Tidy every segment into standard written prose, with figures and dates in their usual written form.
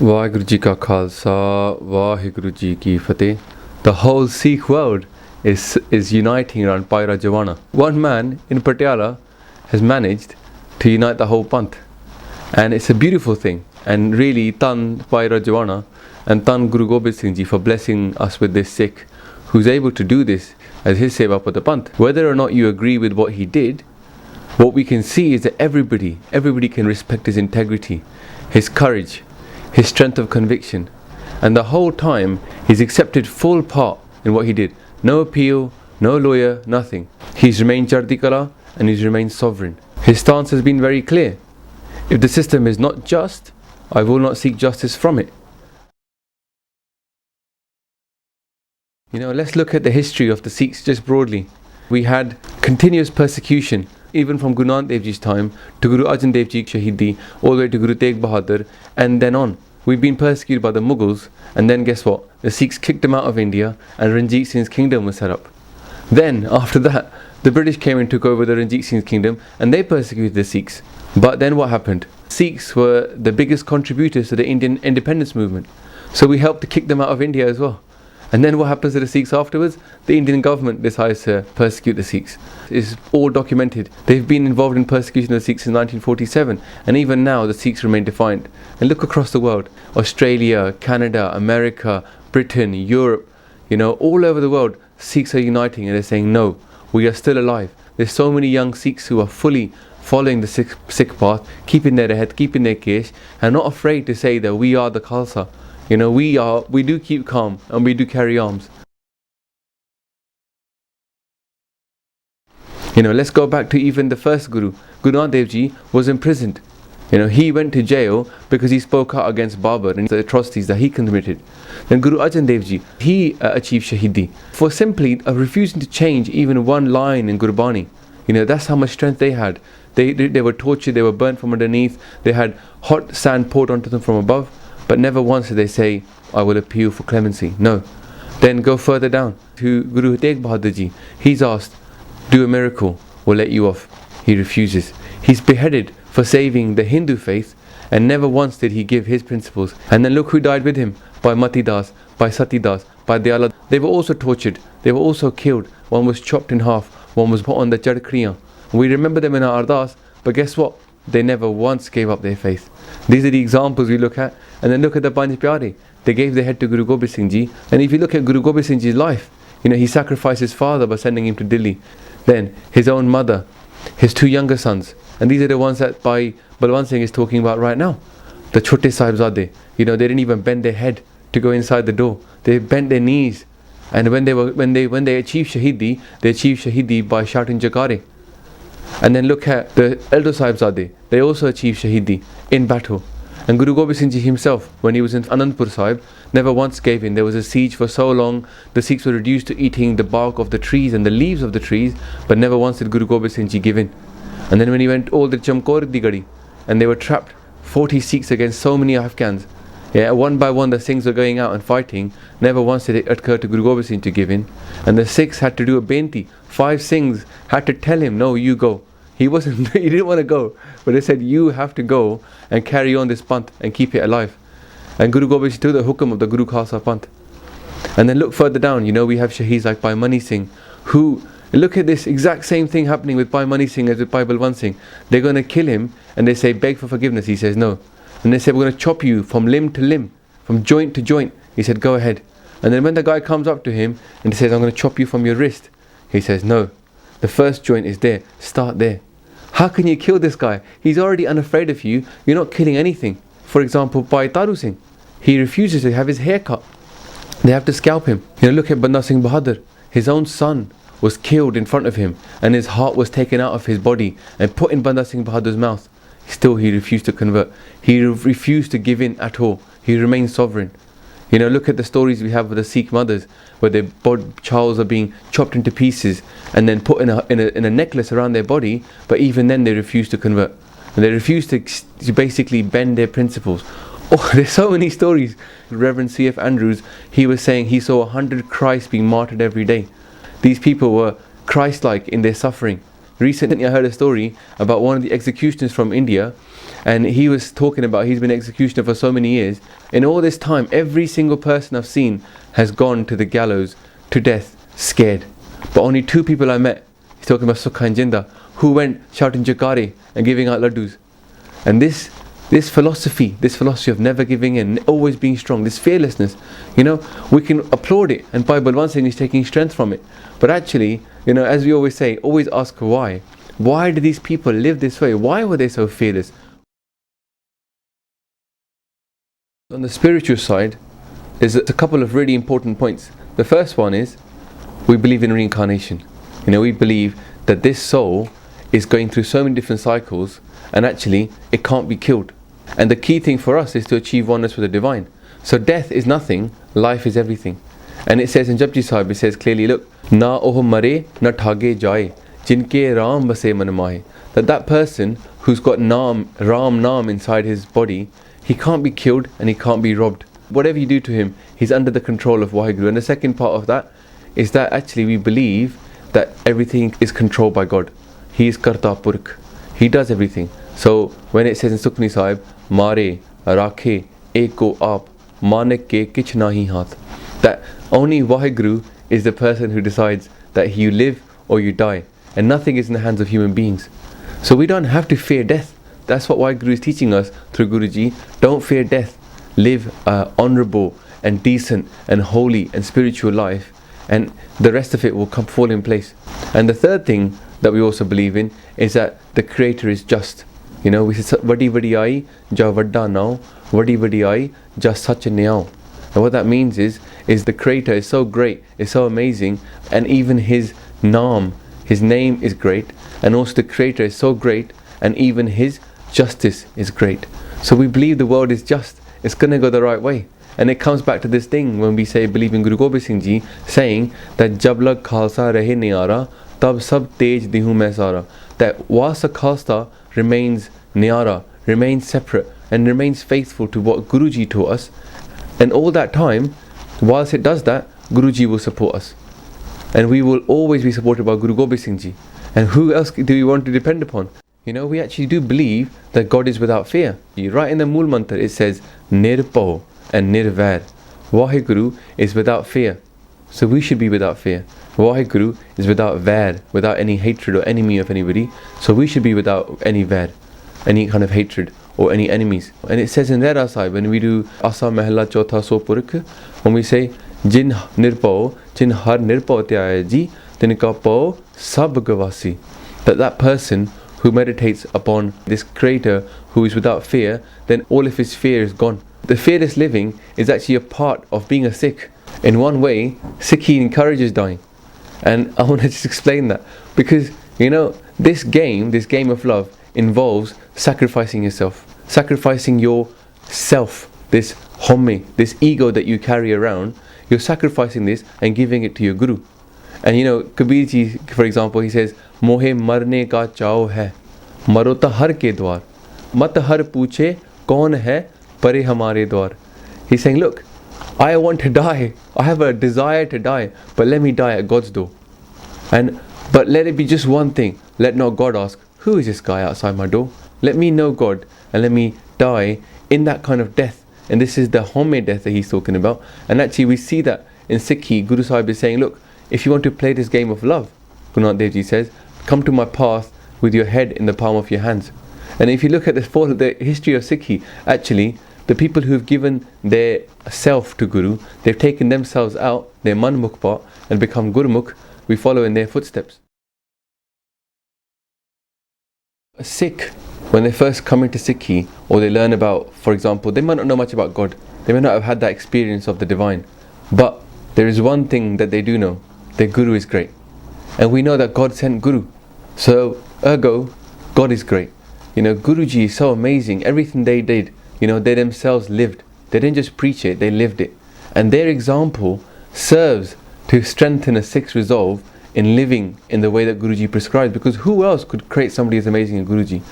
Vaheguru Ji Ka Khalsa, Vaheguru Ji Ki Fateh. The whole Sikh world is uniting around Bhai Jagraj. One man in Patiala has managed to unite the whole Panth, and it's a beautiful thing. And really, Tan Bhai Jagraj and Tan Guru Gobind Singh Ji for blessing us with this Sikh who's able to do this as his seva for the Panth. Whether or not you agree with what he did, what we can see is that everybody can respect his integrity, his courage, his strength of conviction, and the whole time he's accepted full part in what he did. No appeal, no lawyer, nothing. He's remained Chardikala and he's remained sovereign. His stance has been very clear. If the system is not just, I will not seek justice from it. Let's look at the history of the Sikhs just broadly. We had continuous persecution, even from Guru Nanak Dev Ji's time to Guru Arjan Dev Ji Shahidi, all the way to Guru Tegh Bahadur, and then on. We've been persecuted by the Mughals, and then guess what? The Sikhs kicked them out of India, and Ranjit Singh's kingdom was set up. Then, after that, the British came and took over the Ranjit Singh's kingdom, and they persecuted the Sikhs. But then what happened? Sikhs were the biggest contributors to the Indian independence movement, so we helped to kick them out of India as well. And then what happens to the Sikhs afterwards? The Indian government decides to persecute the Sikhs. It's all documented. They've been involved in persecution of the Sikhs since 1947, and even now the Sikhs remain defiant. And look across the world, Australia, Canada, America, Britain, Europe, all over the world, Sikhs are uniting and they're saying, no, we are still alive. There's so many young Sikhs who are fully following the Sikh path, keeping their head, keeping their kesh, and not afraid to say that we are the Khalsa. We do keep calm and we do carry arms. Let's go back to even the first Guru. Guru Nanak Dev Ji was imprisoned. He went to jail because he spoke out against Babur and the atrocities that he committed. Then Guru Arjan Dev Ji, he achieved Shahidi for simply refusing to change even one line in Gurbani. That's how much strength they had. They were tortured, they were burnt from underneath, they had hot sand poured onto them from above. But never once did they say, I will appeal for clemency. No. Then go further down to Guru Tegh Bahadur Ji. He's asked, do a miracle, we'll let you off. He refuses. He's beheaded for saving the Hindu faith, and never once did he give his principles. And then look who died with him. By Mati Das, by Sati Das, by Dayala. They were also tortured. They were also killed. One was chopped in half. One was put on the chadkriyan. We remember them in our ardas, but guess what? They never once gave up their faith. These are the examples we look at. And then look at the Panj Pyare. They gave their head to Guru Gobind Singh Ji. And if you look at Guru Gobind Singh Ji's life, he sacrificed his father by sending him to Delhi. Then his own mother, his two younger sons. And these are the ones that Bhai Balwant Singh is talking about right now. The Chote Sahibzade. They didn't even bend their head to go inside the door. They bent their knees. And when they achieved Shahidi, they achieved Shahidi by shouting Jakare. And then look at the Elder Sahibzade. They also achieved Shahidi in battle. And Guru Gobind Singh Ji himself, when he was in Anandpur Sahib, never once gave in. There was a siege for so long, the Sikhs were reduced to eating the bark of the trees and the leaves of the trees, but never once did Guru Gobind Singh Ji give in. And then when he went all the Chamkor di Gadi, and they were trapped, 40 Sikhs against so many Afghans, one by one the Singhs were going out and fighting, never once did it occur to Guru Gobind Singh to give in. And the Sikhs had to do a benti. 5 Singhs had to tell him, no, you go. He didn't want to go, but they said, you have to go and carry on this Panth and keep it alive. And Guru Gobind Singh took the hukum of the Guru Khalsa Panth. And then look further down, we have shaheeds like Bhai Mani Singh, who, look at this exact same thing happening with Bhai Mani Singh as with Bhai Balwant Singh. They're going to kill him, and they say, beg for forgiveness. He says, no. And they say, we're going to chop you from limb to limb, from joint to joint. He said, go ahead. And then when the guy comes up to him and he says, I'm going to chop you from your wrist, he says, no. The first joint is there. Start there. How can you kill this guy? He's already unafraid of you. You're not killing anything. For example, Bhai Taru Singh, he refuses to have his hair cut. They have to scalp him. Look at Banda Singh Bahadur. His own son was killed in front of him, and his heart was taken out of his body and put in Banda Singh Bahadur's mouth. Still, he refused to convert. He refused to give in at all. He remained sovereign. Look at the stories we have with the Sikh mothers, where their childs are being chopped into pieces and then put in a necklace around their body, but even then they refuse to convert. And they refuse to basically bend their principles. Oh, there's so many stories. Reverend C.F. Andrews, he was saying he saw 100 Christs being martyred every day. These people were Christ-like in their suffering. Recently I heard a story about one of the executioners from India, and he was talking about he's been executioner for so many years. In all this time, every single person I've seen has gone to the gallows, to death, scared. But only 2 people I met, he's talking about Sukha and Jinda, who went shouting Jakare and giving out laddus. And this philosophy of never giving in, always being strong, this fearlessness, we can applaud it, and Bhai Balwant Singh is taking strength from it. But actually, as we always say, always ask why. Why did these people live this way? Why were they so fearless? On the spiritual side, there's a couple of really important points. The first one is, we believe in reincarnation. We believe that this soul is going through so many different cycles, and actually it can't be killed. And the key thing for us is to achieve oneness with the divine. So death is nothing, life is everything. And it says in Japji Sahib, it says clearly, look, na oh mare na thage jaye, jinke ram base man mahe. That person who's got Ram Naam inside his body, he can't be killed and he can't be robbed. Whatever you do to him, he's under the control of Waheguru. And the second part of that is that actually we believe that everything is controlled by God. He is Karta Purkh. He does everything. So when it says in Sukhmani Sahib, Mare, Rakhe, Eko Aap, Manik ke kich nahi haath, that only Waheguru is the person who decides that you live or you die, and nothing is in the hands of human beings. So we don't have to fear death. That's what Waheguru is teaching us through Guruji. Don't fear death. Live honourable and decent and holy and spiritual life, and the rest of it will fall in place. And the third thing that we also believe in is that the Creator is just. We say Vadi Vadi Ai Ja Vadda Nao, Vadi Vadi Ai Ja Sach Nyao. And what that means is the Creator is so great, is so amazing, and even His Naam, His name is great, and also the Creator is so great, and even His justice is great. So we believe the world is just. It's going to go the right way. And it comes back to this thing when we say believe in Guru Gobind Singh Ji saying that Jab lag Khalsa rahe Niyara, tab sab tej dihu main sara. That whilst the Khalsa remains Niyara, remains separate, and remains faithful to what Guruji taught us, and all that time, whilst it does that, Guruji will support us. And we will always be supported by Guru Gobind Singh Ji. And who else do we want to depend upon? We actually do believe that God is without fear. Right in the Mool Mantra it says Nirpao and Nirvair. Waheguru is without fear. So we should be without fear. Waheguru is without vair, without any hatred or enemy of anybody. So we should be without any vair, any kind of hatred or any enemies. And it says in Rera Sahib, when we do Asa Mahla Chotha So Purkh, when we say Jin Nirpao, Jin Har Nirpao Tyaya Ji, Tinika Pao Sab Gavasi. That person who meditates upon this Creator who is without fear, then all of his fear is gone. The fearless living is actually a part of being a Sikh. In one way, Sikhi encourages dying. And I want to just explain that. Because, this game of love involves sacrificing yourself. Sacrificing yourself, this homme, this ego that you carry around. You're sacrificing this and giving it to your Guru. And Kabir Ji, for example, he says, Mohe marne ka chao hai, maro ta har ke dwar, mat har puche kaun hai pare hamare dwar. He's saying, look, I want to die, I have a desire to die, but let me die at God's door. But let it be just one thing. Let not God ask, who is this guy outside my door? Let me know God, and let me die in that kind of death. And this is the homemade death that he's talking about. And actually we see that in Sikhi. Guru Sahib is saying, look, if you want to play this game of love, Guru Nanak Dev Ji says, come to my path with your head in the palm of your hands. And if you look at the history of Sikhi, actually, the people who have given their self to Guru, they've taken themselves out, their man mukpa, and become Gurmukh. We follow in their footsteps. A Sikh, when they first come into Sikhi, or they learn about, for example, they might not know much about God, they may not have had that experience of the divine, but there is one thing that they do know, their Guru is great. And we know that God sent Guru. So, ergo, God is great. Guruji is so amazing. Everything they did, they themselves lived. They didn't just preach it, they lived it. And their example serves to strengthen a Sikh's resolve in living in the way that Guruji prescribes. Because who else could create somebody as amazing as Guruji?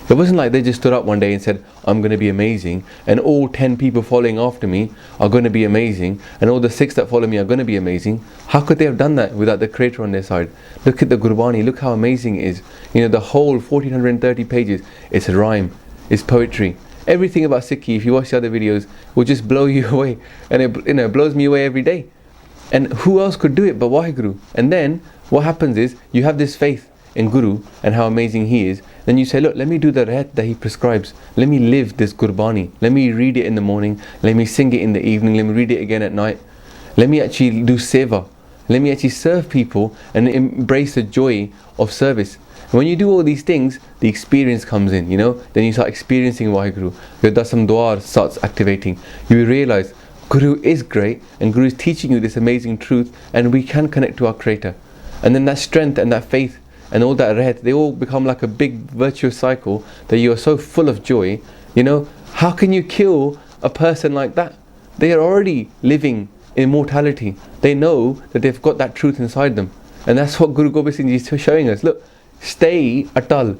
It wasn't like they just stood up one day and said, I'm going to be amazing, and all 10 people following after me are going to be amazing, and all the 6 that follow me are going to be amazing. How could they have done that without the Creator on their side? Look at the Gurbani, look how amazing it is. You know, the whole 1430 pages, it's rhyme, it's poetry. Everything about Sikhi, if you watch the other videos, will just blow you away. And it blows me away every day. And who else could do it but Waheguru? And then what happens is, you have this faith in Guru and how amazing he is. Then you say, look, let me do the rehat that he prescribes. Let me live this Gurbani. Let me read it in the morning. Let me sing it in the evening. Let me read it again at night. Let me actually do seva. Let me actually serve people and embrace the joy of service. And when you do all these things, the experience comes in, you know. Then you start experiencing Waheguru. Your dasam dwar starts activating. You realize Guru is great, and Guru is teaching you this amazing truth, and we can connect to our Creator. And then that strength and that faith and all that rehat, they all become like a big virtuous cycle that you are so full of joy. You know, how can you kill a person like that? They are already living immortality. They know that they've got that truth inside them. And that's what Guru Gobind Singh Ji is showing us. Look, stay atal.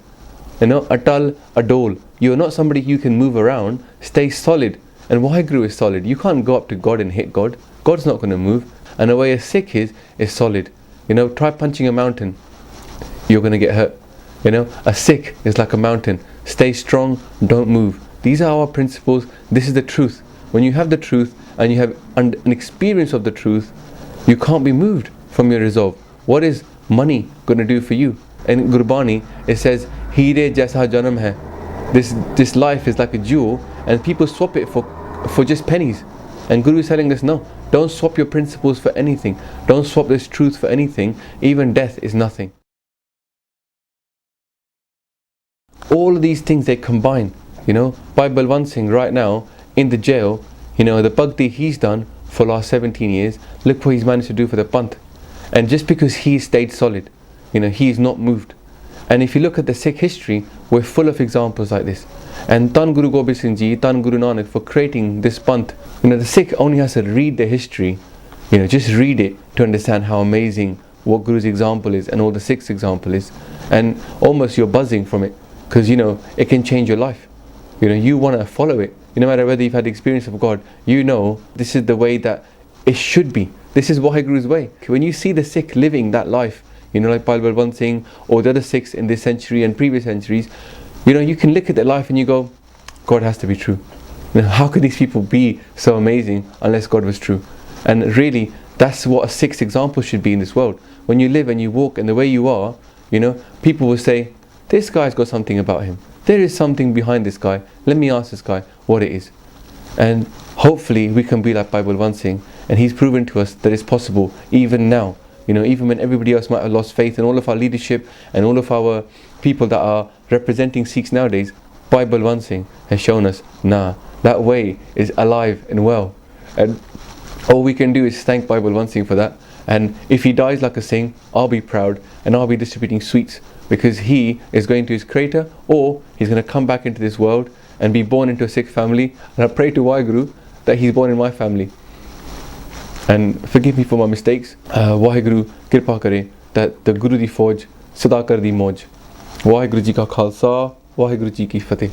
You know, atal, adol. You're not somebody you can move around. Stay solid. And Waheguru is solid. You can't go up to God and hit God. God's not going to move. And the way a Sikh is solid. You know, try punching a mountain. You're going to get hurt. You know, a Sikh is like a mountain. Stay strong, don't move. These are our principles. This is the truth. When you have the truth and you have an experience of the truth, you can't be moved from your resolve. What is money going to do for you? In Gurbani, it says, Heere jaisa janam hai. This life is like a jewel, and people swap it for just pennies. And Guru is telling us, no, don't swap your principles for anything. Don't swap this truth for anything. Even death is nothing. All of these things, they combine. You know, Bhai Balwant Singh right now in the jail, you know, the bhakti he's done for the last 17 years, look what he's managed to do for the Panth. And just because he stayed solid, you know, he is not moved. And if you look at the Sikh history, we're full of examples like this. And Tan Guru Gobind Singh Ji, Tan Guru Nanak for creating this Panth. You know, the Sikh only has to read the history, you know, just read it to understand how amazing what Guru's example is and all the Sikhs' example is. And almost you're buzzing from it, because, you know, it can change your life. You know, you want to follow it. No matter whether you've had the experience of God, you know this is the way that it should be. This is Waheguru's way. When you see the Sikh living that life, you know, like Bhai Balwant Singh or the other Sikhs in this century and previous centuries, you know, you can look at their life and you go, God has to be true. You know, how could these people be so amazing unless God was true? And really, that's what a Sikh's example should be in this world. When you live and you walk and the way you are, you know, people will say, this guy's got something about him. There is something behind this guy. Let me ask this guy what it is. And hopefully we can be like Bhai Balwant Singh, and he's proven to us that it's possible even now. You know, even when everybody else might have lost faith, and all of our leadership and all of our people that are representing Sikhs nowadays, Bhai Balwant Singh has shown us, nah, that way is alive and well. And all we can do is thank Bhai Balwant Singh for that. And if he dies like a Singh, I'll be proud, and I'll be distributing sweets, because he is going to his Creator, or he's going to come back into this world and be born into a Sikh family. And I pray to Waheguru that he's born in my family. And forgive me for my mistakes. Waheguru kirpa kare that the Guru di Fauj sada kar di Moj. Waheguru ji ka Khalsa, Waheguru ji ki Fateh.